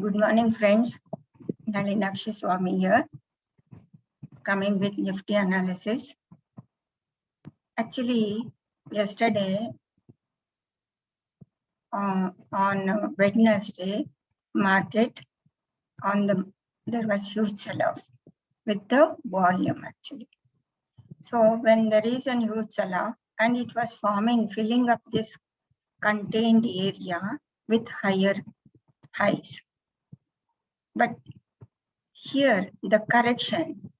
Good morning, friends. Nalinakshi Swami here, coming with Nifty analysis. Actually, yesterday on Wednesday market, there was huge sell-off with the volume actually. So when there is a huge sell-off and it was filling up this contained area with higher highs. But here the correction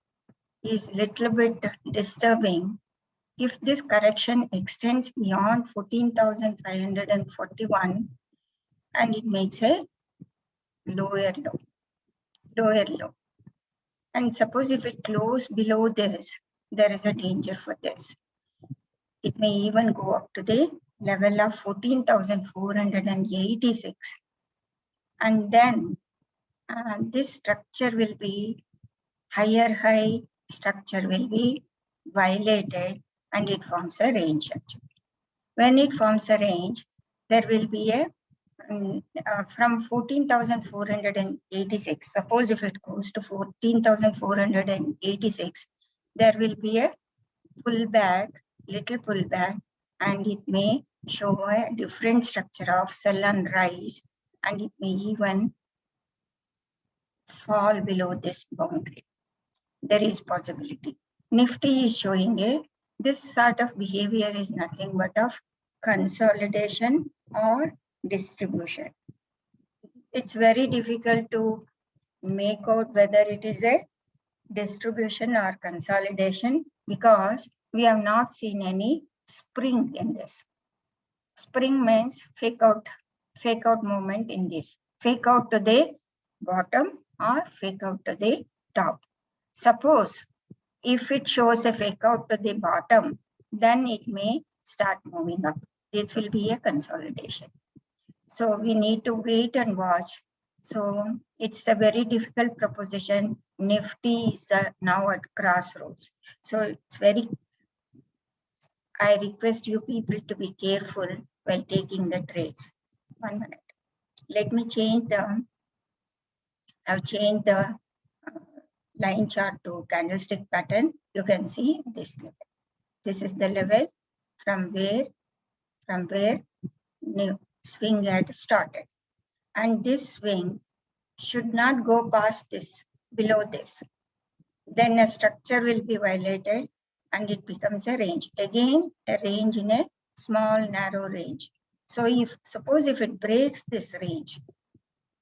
is little bit disturbing. If this correction extends beyond 14,541 and it makes a lower low. And suppose if it closes below this, there is a danger for this. It may even go up to the level of 14,486. And then this structure will be higher high structure will be violated and it forms a range actually. When it forms a range, there will be a from 14,486. Suppose if it goes to 14,486, there will be a pullback, little pullback, and it may show a different structure of sell and rise, and it may even fall below this boundary. There is possibility. Nifty is showing this sort of behavior is nothing but of consolidation or distribution. It's very difficult to make out whether it is a distribution or consolidation because we have not seen any spring in this. Spring means fake out movement in this. Fake out to the bottom or fake out to the top. Suppose if it shows a fake out to the bottom, then it may start moving up. This will be a consolidation. So we need to wait and watch. So it's a very difficult proposition. Nifty is now at crossroads. So it's I request you people to be careful while taking the trades. 1 minute. Let me change I've changed the line chart to candlestick pattern. You can see this level. This is the level from where new swing had started. And this swing should not go past this, below this. Then a structure will be violated and it becomes a range. Again, a range in a small, narrow range. So suppose if it breaks this range,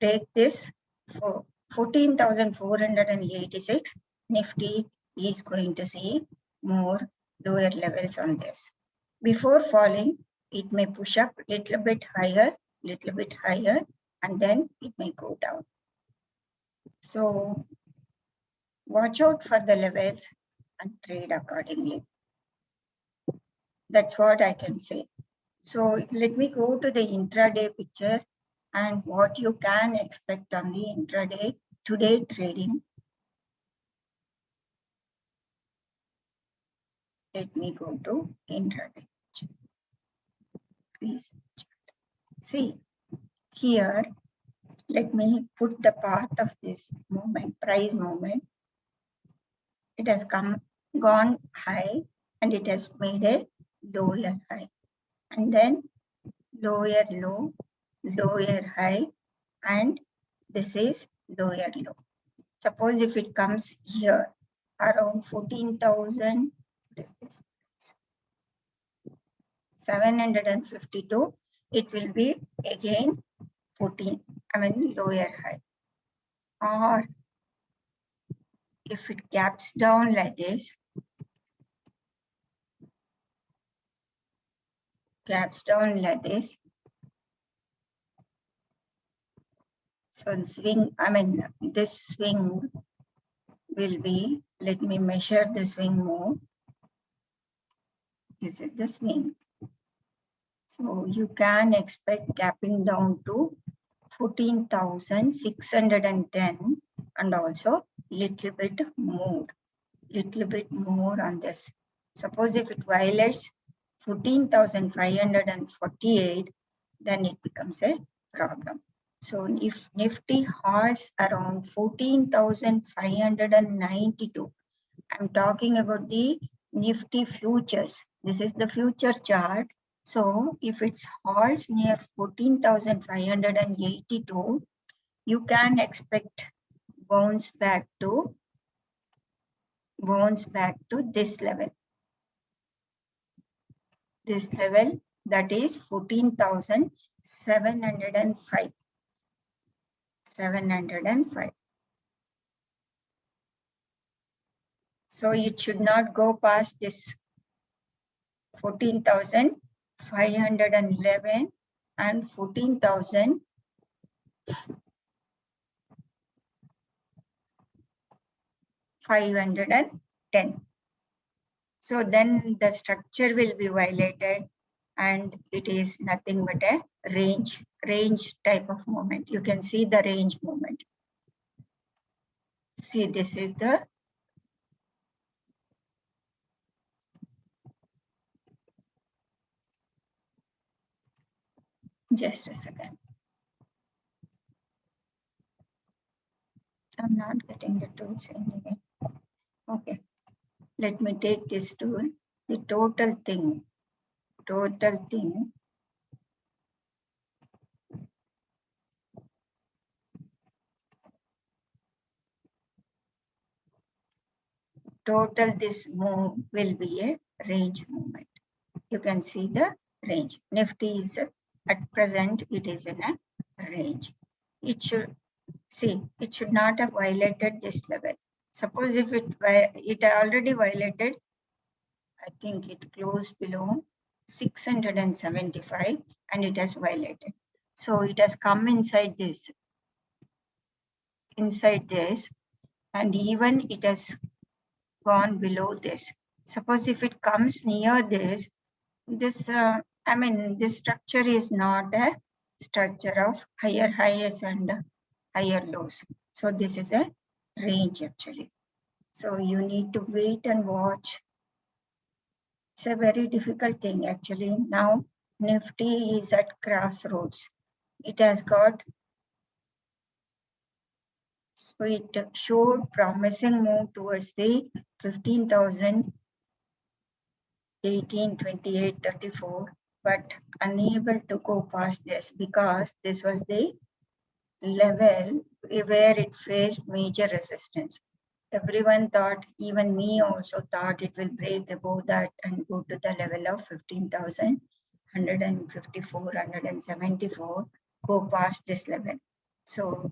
break this for 14,486, Nifty is going to see more lower levels on this. Before falling, it may push up a little bit higher, and then it may go down. So watch out for the levels and trade accordingly. That's what I can say. So let me go to the intraday picture and what you can expect on the intraday today trading. Let me go to intraday. Please see here. Let me put the path of this movement, price movement. It has gone high and it has made a lower high, and then lower low, lower high, and this is lower low. Suppose if it comes here around 14,752, it will be again lower high. Or if it gaps down like this, so swing, this swing will be, let me measure the swing more. This is the swing. So you can expect gapping down to 14,610 and also little bit more on this. Suppose if it violates 14,548, then it becomes a problem. So if Nifty halts around 14,592, I'm talking about the Nifty futures. This is the future chart. So if it halts near 14,582, you can expect bounce back to this level. This level, that is 14,705. 705. So it should not go past this 14,511 and 14,510. So then the structure will be violated and it is nothing but a range type of movement. You can see the range movement. See, this is the just a second. I'm not getting the tools anyway. Okay, let me take this tool. The total thing. Total this move will be a range movement. You can see the range. Nifty is at present, it is in a range. It should not have violated this level. Suppose if it already violated, I think it closed below 675 and it has violated. So it has come inside this, and even it has gone below this. Suppose if it comes near this, this structure is not a structure of higher highs and higher lows. So this is a range actually. So you need to wait and watch. It's a very difficult thing actually. Now Nifty is at crossroads. It has got, so it showed promising move towards the 15,000, 18, 28, 34, but unable to go past this because this was the level where it faced major resistance. Everyone thought, even me also thought, it will break above that and go to the level of 15,154, 174, go past this level. So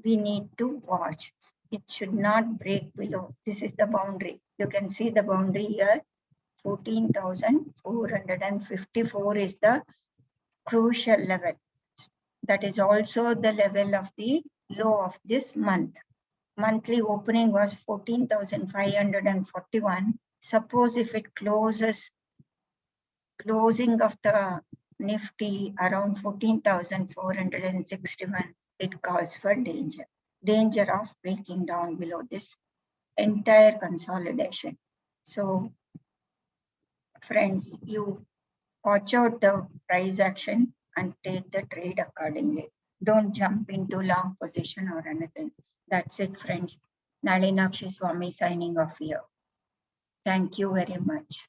we need to watch. It should not break below. This is the boundary. You can see the boundary here. 14,454 is the crucial level. That is also the level of the low of this month. Monthly opening was 14,541. Suppose if it closing of the Nifty around 14,461, it calls for danger of breaking down below this entire consolidation. So friends, you watch out the price action and take the trade accordingly. Don't jump into long position or anything. That's it, friends. Nalinakshi Swami signing off here. Thank you very much.